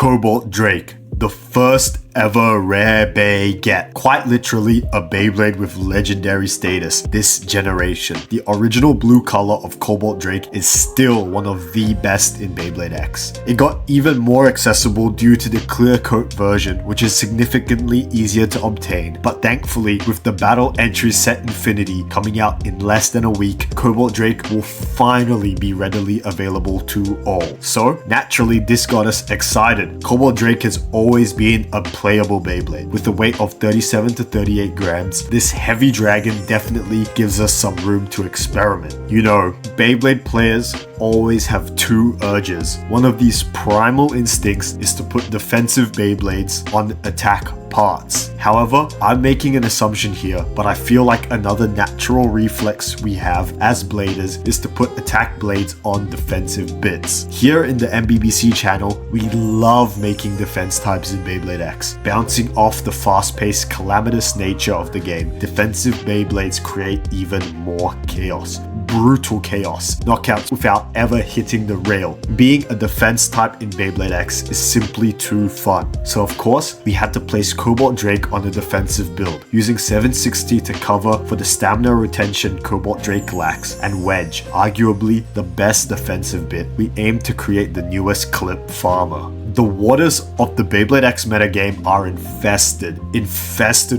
Cobalt Drake, the first ever rare Bay get. Quite literally a Beyblade with legendary status this generation. The original blue color of Cobalt Drake is still one of the best in Beyblade X. It got even more accessible due to the clear coat version, which is significantly easier to obtain, but thankfully with the battle entry set Infinity coming out in less than a week, Cobalt Drake will finally be readily available to all. So naturally this got us excited. Cobalt Drake has always been a playable Beyblade. With a weight of 37 to 38 grams, this heavy dragon definitely gives us some room to experiment. You know, Beyblade players always have two urges. One of these primal instincts is to put defensive Beyblades on attack parts. However, I'm making an assumption here, but I feel like another natural reflex we have as bladers is to put attack blades on defensive bits. Here in the MBBC channel, we love making defense types in Beyblade X. Bouncing off the fast-paced, calamitous nature of the game, defensive Beyblades create even more chaos. Brutal chaos, knockouts without ever hitting the rail. Being a defense type in Beyblade X is simply too fun. So of course, we had to place Cobalt Drake on a defensive build, using 760 to cover for the stamina retention Cobalt Drake lacks, and Wedge, arguably the best defensive bit. We aim to create the newest clip farmer. The waters of the Beyblade X metagame are infested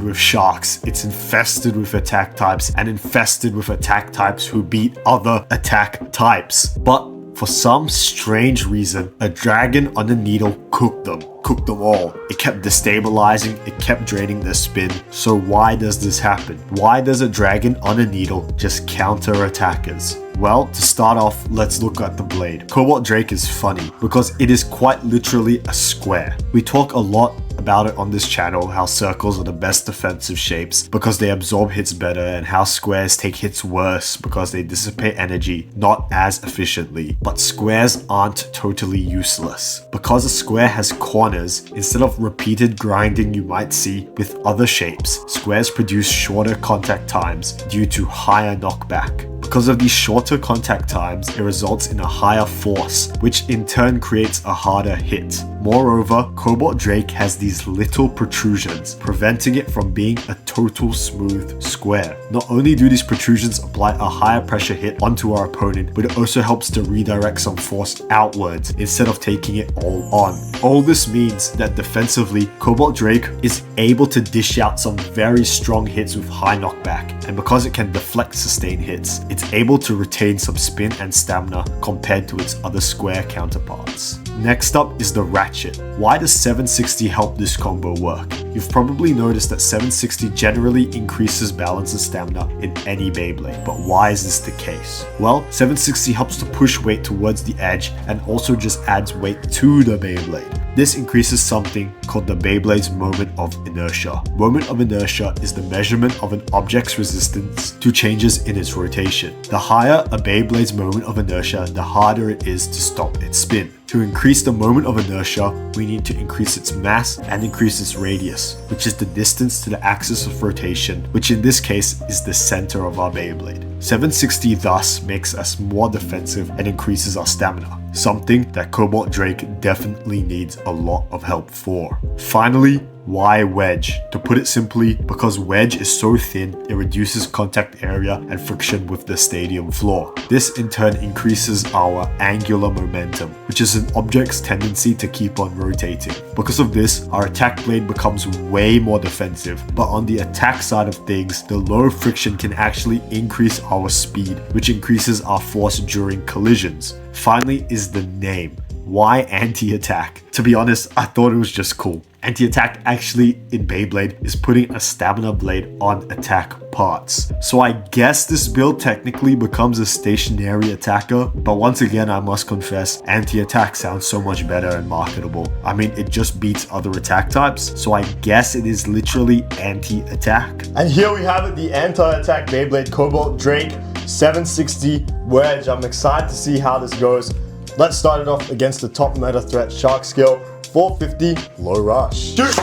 with sharks. It's infested with attack types and infested with attack types who beat other attack types. But for some strange reason, a dragon on a needle cooked them all. It kept destabilizing, it kept draining their spin. So why does this happen? Why does a dragon on a needle just counter attackers? Well, to start off, let's look at the blade. Cobalt Drake is funny because it is quite literally a square. We talk a lot about it on this channel, how circles are the best defensive shapes because they absorb hits better, and how squares take hits worse because they dissipate energy not as efficiently. But squares aren't totally useless. Because a square has corners, instead of repeated grinding you might see with other shapes, squares produce shorter contact times due to higher knockback. Because of these shorter contact times, it results in a higher force, which in turn creates a harder hit. Moreover, Cobalt Drake has these little protrusions, preventing it from being a total smooth square. Not only do these protrusions apply a higher pressure hit onto our opponent, but it also helps to redirect some force outwards instead of taking it all on. All this means that defensively, Cobalt Drake is able to dish out some very strong hits with high knockback, and because it can deflect sustained hits, it's able to retain some spin and stamina compared to its other square counterparts. Next up is the ratchet. Why does 760 help this combo work? You've probably noticed that 760 generally increases balance and stamina in any Beyblade, but why is this the case? Well, 760 helps to push weight towards the edge and also just adds weight to the Beyblade. This increases something called the Beyblade's moment of inertia. Moment of inertia is the measurement of an object's resistance to changes in its rotation. The higher a Beyblade's moment of inertia, the harder it is to stop its spin. To increase the moment of inertia, we need to increase its mass and increase its radius, which is the distance to the axis of rotation, which in this case is the center of our Beyblade. 760 thus makes us more defensive and increases our stamina, something that Cobalt Drake definitely needs a lot of help for. Finally, why Wedge? To put it simply, because Wedge is so thin, it reduces contact area and friction with the stadium floor. This in turn increases our angular momentum, which is an object's tendency to keep on rotating. Because of this, our attack blade becomes way more defensive, but on the attack side of things, the low friction can actually increase our speed, which increases our force during collisions. Finally is the name. Why anti-attack? To be honest, I thought it was just cool. Anti-attack actually in Beyblade is putting a stamina blade on attack parts. So I guess this build technically becomes a stationary attacker, but once again I must confess, anti-attack sounds so much better and marketable. I mean, it just beats other attack types, so I guess it is literally anti-attack. And here we have it, the anti-attack Beyblade Cobalt Drake 760 Wedge. I'm excited to see how this goes. Let's start it off against the top meta threat Shark Scale 450 Low Rush. Shoot! Shoot!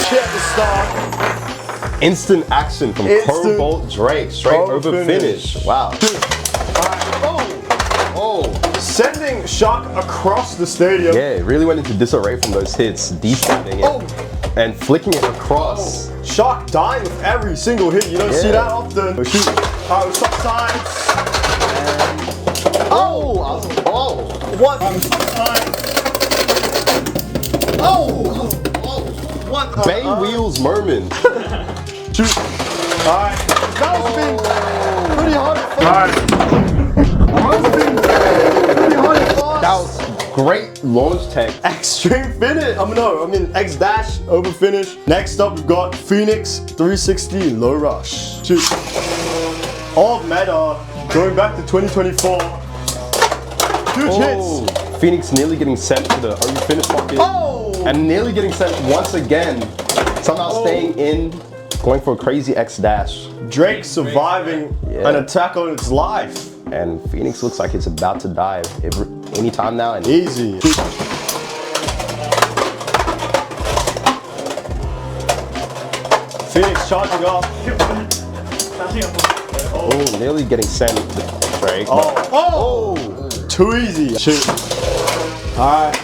Shoot at the start. Instant action from Cobalt Drake. Straight over finish. Wow. Alright. Oh! sending Shark across the stadium. Yeah, it really went into disarray from those hits, de-standing it and flicking it across. Shark dying with every single hit. You don't see that often. Shoot. Alright, we'll swap sides. What? What? Bay wheels moment. Shoot. Alright. That was been pretty hard at first. That was great launch tech. Extreme finish. X dash over finish. Next up, we've got Phoenix 360 low rush. Shoot. All meta. Going back to 2024. Huge hits. Phoenix nearly getting sent to the are you finished pocket. And nearly getting sent once again. Somehow staying in, going for a crazy X dash. Drake surviving an attack on its life. And Phoenix looks like it's about to dive anytime now. And easy. Phoenix charging off. Nearly getting sent to Drake. Too easy. Shoot. Alright.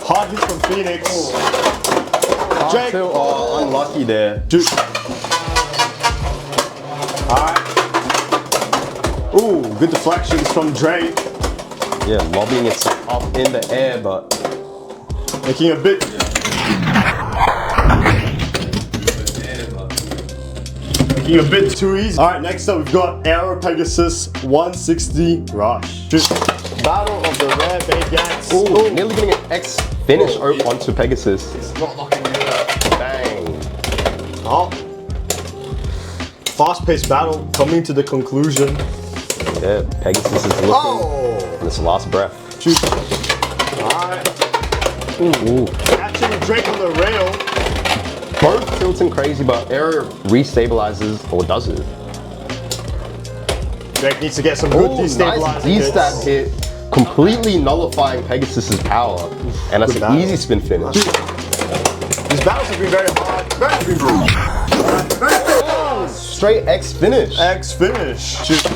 Hard hit from Phoenix. Drake. Unlucky there. Shoot. Alright. Ooh, good deflections from Drake. Yeah, lobbing it up in the air, but making a bit. Making a bit too easy. Alright, next up we've got Aero Pegasus 160 rush. Shoot. Battle of the rare Beyblademetal. Ooh, nearly getting an X finish onto Pegasus. It's not locking you up. Bang. Fast-paced battle coming to the conclusion. Yeah, Pegasus is looking on his last breath. Shoot. Alright. Ooh. Catching Drake on the rail. Both tilting crazy, but Aero restabilizes, or does it? Drake needs to get some good destabilizing nice D-stab hit, completely nullifying Pegasus's power. And that's an easy spin finish. These battles have been very hard. Straight X finish. X finish. Shoot.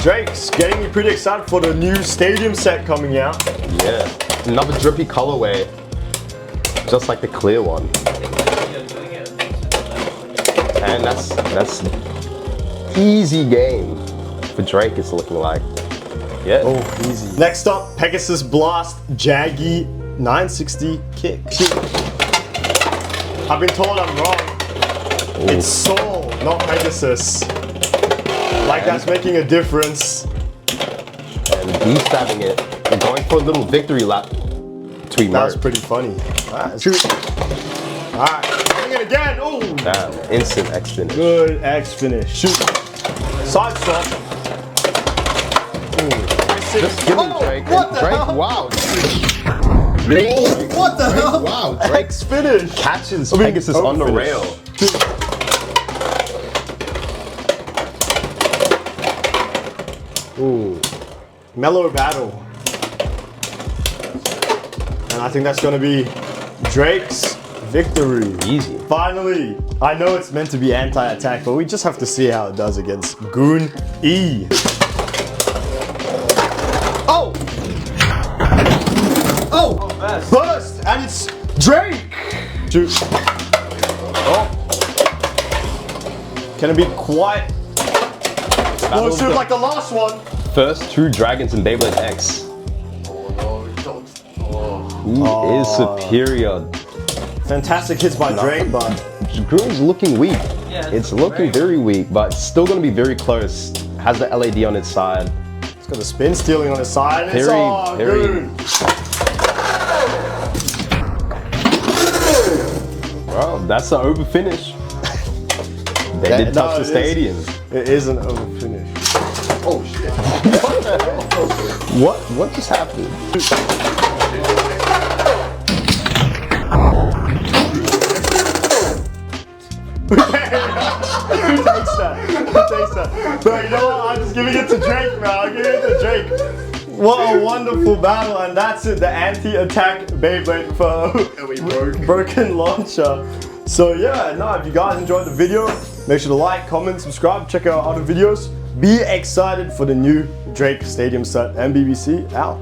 Drake's getting me pretty excited for the new stadium set coming out. Yeah, another drippy colorway, just like the clear one. And that's easy game for Drake. It's looking like. Yeah. Oh, easy. Next up, Pegasus Blast Jaggy 960 kick. I've been told I'm wrong. It's Soul, not Pegasus. Like that's making a difference. And de-stabbing it and going for a little victory lap to emerge. That was pretty funny. Alright, doing it again. Oh! Damn, instant X finish. Good X finish. Shoot. Side swap. Just killing Drake. What the hell? Wow. What the hell? Wow, Drake's finish. Catches Pegasus on the rail. Ooh, mellow battle. And I think that's gonna be Drake's victory. Easy. Finally, I know it's meant to be anti-attack, but we just have to see how it does against Goon E. Burst, and it's Drake. Shoot. Can it be quite explosive like the last one? First two dragons in Beyblade X. He is superior. Fantastic hits by Drake, but Dragoon's looking weak. It's looking very weak, but still going to be very close. Has the LAD on its side. It's got the spin stealing on its side. It's Goon. Well, that's an over finish. They did touch the stadium. It is an over finish. Oh shit. What just happened? Who takes that? But you know what? I'm just giving it to Drake, man. I'll give it to Drake. What a wonderful battle, and that's it. The anti-attack Beyblade for broken launcher. So yeah, if you guys enjoyed the video, make sure to like, comment, subscribe, check out our other videos. Be excited for the new Drake Stadium set. MBBC out.